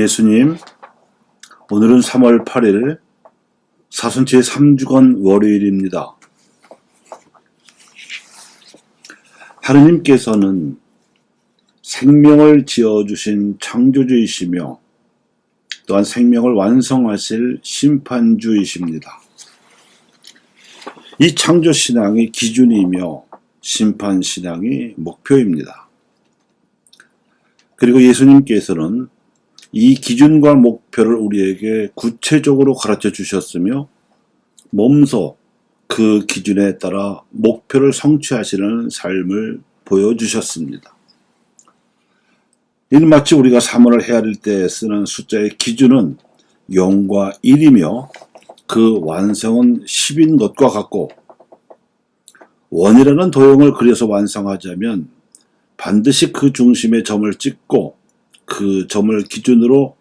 예수님, 오늘은 3월 8일 사순 제3주간 월요일입니다. 하느님께서는 생명을 지어주신 창조주이시며 또한 생명을 완성하실 심판주이십니다. 이 창조신앙이 기준이며 심판신앙이 목표입니다. 그리고 예수님께서는 이 기준과 목표를 우리에게 구체적으로 가르쳐 주셨으며 몸소 그 기준에 따라 목표를 성취하시는 삶을 보여주셨습니다. 이는 마치 우리가 사문을 헤아릴 때 쓰는 숫자의 기준은 0과 1이며 그 완성은 10인 것과 같고, 원이라는 도형을 그려서 완성하자면 반드시 그 중심에 점을 찍고 그 점을 기준으로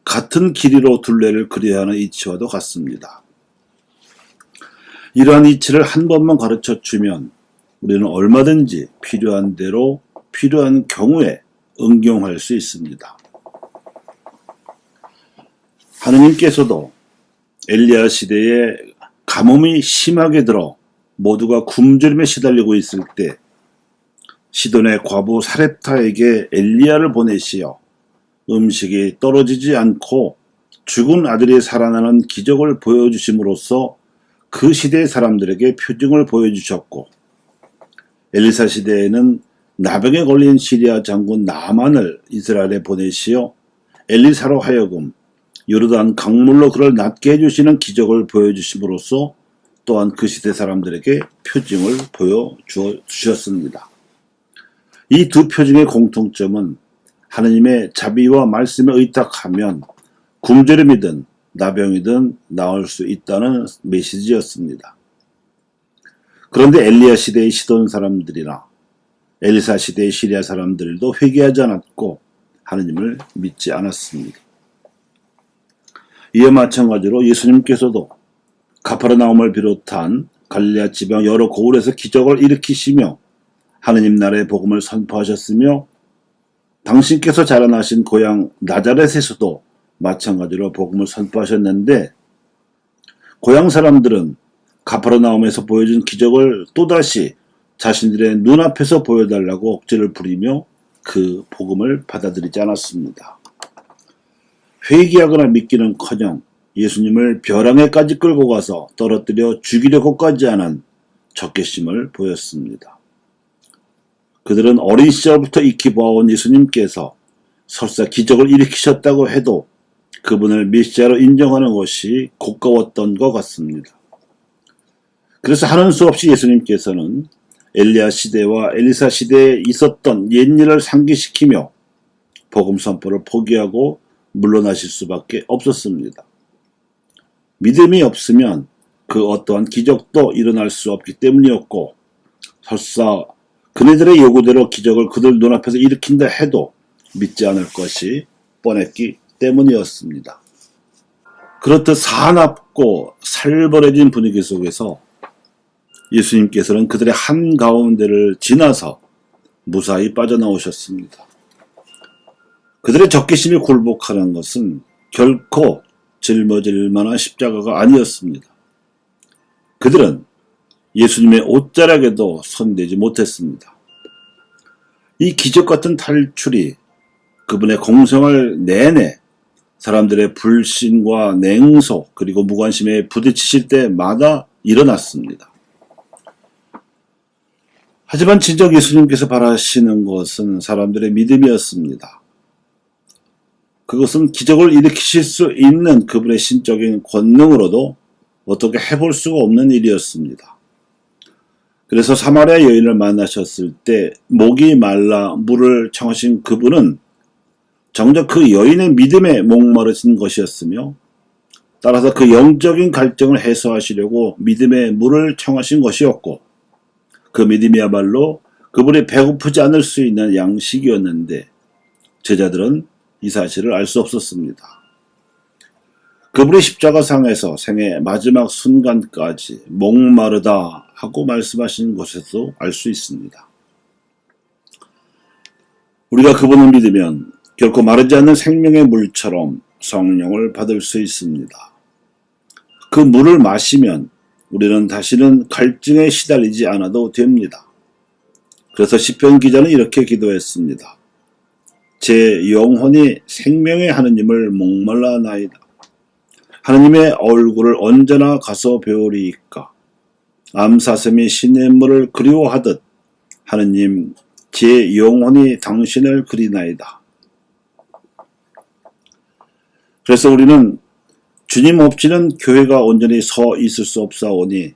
같은 길이로 둘레를 그려야 하는 이치와도 같습니다. 이러한 이치를 한 번만 가르쳐 주면 우리는 얼마든지 필요한 대로 필요한 경우에 응용할 수 있습니다. 하느님께서도 엘리야 시대에 가뭄이 심하게 들어 모두가 굶주림에 시달리고 있을 때 시돈의 과부 사렙타에게 엘리야를 보내시어 음식이 떨어지지 않고 죽은 아들이 살아나는 기적을 보여주심으로써 그 시대의 사람들에게 표징을 보여주셨고, 엘리사 시대에는 나병에 걸린 시리아 장군 나만을 이스라엘에 보내시어 엘리사로 하여금 요르단 강물로 그를 낫게 해주시는 기적을 보여주심으로써 또한 그 시대 사람들에게 표징을 보여주셨습니다. 이 두 표징의 공통점은 하느님의 자비와 말씀에 의탁하면 굶주림이든 나병이든 나을 수 있다는 메시지였습니다. 그런데 엘리야 시대의 시돈 사람들이나 엘리사 시대의 시리아 사람들도 회개하지 않았고 하느님을 믿지 않았습니다. 이에 마찬가지로 예수님께서도 가파르나움을 비롯한 갈릴레아 지방 여러 고을에서 기적을 일으키시며 하느님 나라의 복음을 선포하셨으며, 당신께서 자라나신 고향 나자렛에서도 마찬가지로 복음을 선포하셨는데, 고향 사람들은 가파르나움에서 보여준 기적을 또다시 자신들의 눈앞에서 보여달라고 억지를 부리며 그 복음을 받아들이지 않았습니다. 회개하거나 믿기는커녕 예수님을 벼랑에까지 끌고 가서 떨어뜨려 죽이려고까지 하는 적개심을 보였습니다. 그들은 어린 시절부터 익히 보아온 예수님께서 설사 기적을 일으키셨다고 해도 그분을 메시아로 인정하는 것이 고가웠던 것 같습니다. 그래서 하는 수 없이 예수님께서는 엘리야 시대와 엘리사 시대에 있었던 옛일을 상기시키며 복음 선포를 포기하고 물러나실 수밖에 없었습니다. 믿음이 없으면 그 어떠한 기적도 일어날 수 없기 때문이었고, 설사 그네들의 요구대로 기적을 그들 눈앞에서 일으킨다 해도 믿지 않을 것이 뻔했기 때문이었습니다. 그렇듯 사납고 살벌해진 분위기 속에서 예수님께서는 그들의 한가운데를 지나서 무사히 빠져나오셨습니다. 그들의 적개심이 굴복하는 것은 결코 짊어질 만한 십자가가 아니었습니다. 그들은 예수님의 옷자락에도 손대지 못했습니다. 이 기적 같은 탈출이 그분의 공생활 내내 사람들의 불신과 냉소 그리고 무관심에 부딪히실 때마다 일어났습니다. 하지만 진정 예수님께서 바라시는 것은 사람들의 믿음이었습니다. 그것은 기적을 일으키실 수 있는 그분의 신적인 권능으로도 어떻게 해볼 수가 없는 일이었습니다. 그래서 사마리아 여인을 만나셨을 때 목이 말라 물을 청하신 그분은 정작 그 여인의 믿음에 목마르신 것이었으며, 따라서 그 영적인 갈증을 해소하시려고 믿음의 물을 청하신 것이었고, 그 믿음이야말로 그분이 배고프지 않을 수 있는 양식이었는데 제자들은 이 사실을 알 수 없었습니다. 그분이 십자가상에서 생의 마지막 순간까지 목마르다 하고 말씀하신 것에서 알 수 있습니다. 우리가 그분을 믿으면 결코 마르지 않는 생명의 물처럼 성령을 받을 수 있습니다. 그 물을 마시면 우리는 다시는 갈증에 시달리지 않아도 됩니다. 그래서 시편 기자는 이렇게 기도했습니다. 제 영혼이 생명의 하느님을 목말라나이다. 하느님의 얼굴을 언제나 가서 배우리이까. 암사슴이 시냇물을 그리워하듯 하느님 제 영혼이 당신을 그리나이다. 그래서 우리는 주님 없이는 교회가 온전히 서 있을 수 없사오니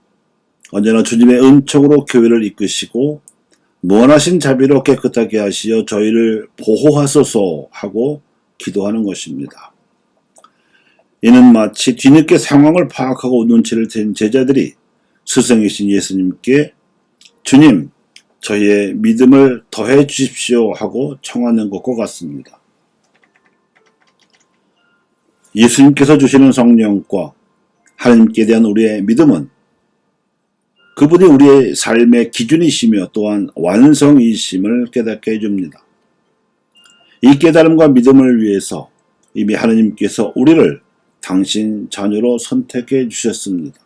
언제나 주님의 은총으로 교회를 이끄시고 무한하신 자비로 깨끗하게 하시어 저희를 보호하소서 하고 기도하는 것입니다. 이는 마치 뒤늦게 상황을 파악하고 눈치를 챈 제자들이 스승이신 예수님께 주님, 저희의 믿음을 더해 주십시오 하고 청하는 것과 같습니다. 예수님께서 주시는 성령과 하나님께 대한 우리의 믿음은 그분이 우리의 삶의 기준이시며 또한 완성이심을 깨닫게 해줍니다. 이 깨달음과 믿음을 위해서 이미 하나님께서 우리를 당신 자녀로 선택해 주셨습니다.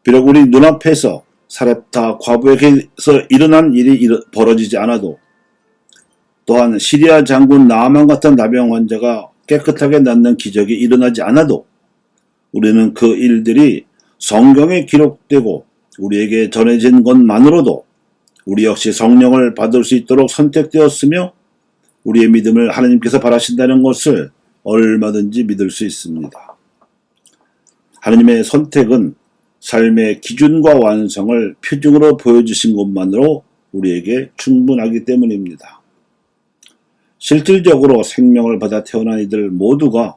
비록 우리 눈앞에서 사렙타 과부에게서 일어난 일이 벌어지지 않아도 또한 시리아 장군 나아만 같은 나병 환자가 깨끗하게 낫는 기적이 일어나지 않아도 우리는 그 일들이 성경에 기록되고 우리에게 전해진 것만으로도 우리 역시 성령을 받을 수 있도록 선택되었으며 우리의 믿음을 하나님께서 바라신다는 것을 얼마든지 믿을 수 있습니다. 하나님의 선택은 삶의 기준과 완성을 표징으로 보여주신 것만으로 우리에게 충분하기 때문입니다. 실질적으로 생명을 받아 태어난 이들 모두가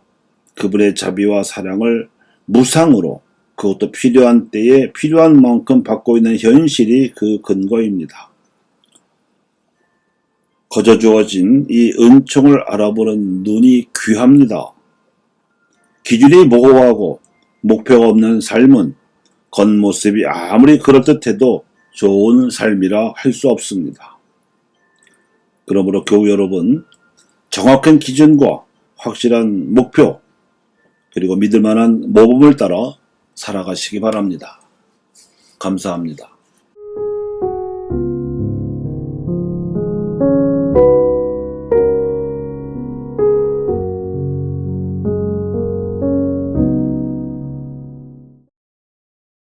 그분의 자비와 사랑을 무상으로 그것도 필요한 때에 필요한 만큼 받고 있는 현실이 그 근거입니다. 거저 주어진 이 은총을 알아보는 눈이 귀합니다. 기준이 모호하고 목표가 없는 삶은 겉모습이 아무리 그럴듯해도 좋은 삶이라 할 수 없습니다. 그러므로 교우 여러분, 정확한 기준과 확실한 목표 그리고 믿을 만한 모범을 따라 살아가시기 바랍니다. 감사합니다.